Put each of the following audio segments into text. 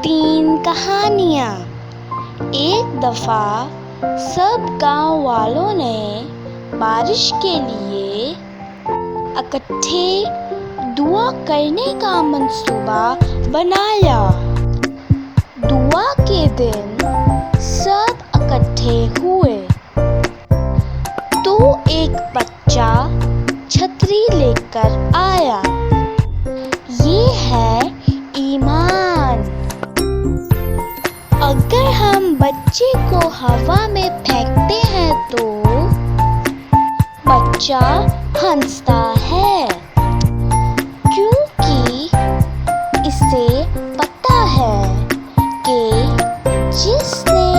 3 कहानियाँ। एक दफ़ा सब गांव वालों ने बारिश के लिए इकट्ठे दुआ करने का मंसूबा बनाया। दुआ के दिन सब इकट्ठे हुए तो एक बच्चा छतरी लेकर आया। ये है ईमान। अगर हम बच्चे को हवा में फेंकते हैं तो बच्चा हंसता है, क्योंकि इसे पता है कि जिसने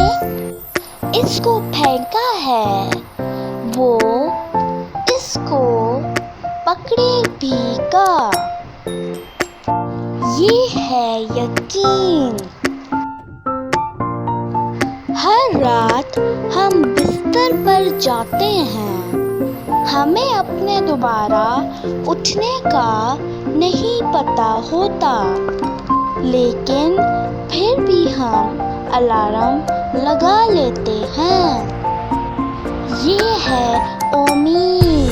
इसको फेंका है वो इसको पकड़ेगा। ये है यकीन। हर रात हम बिस्तर पर जाते हैं। हमें अपने दोबारा उठने का नहीं पता होता, लेकिन फिर भी हम अलार्म लगा लेते हैं। ये है उम्मीद।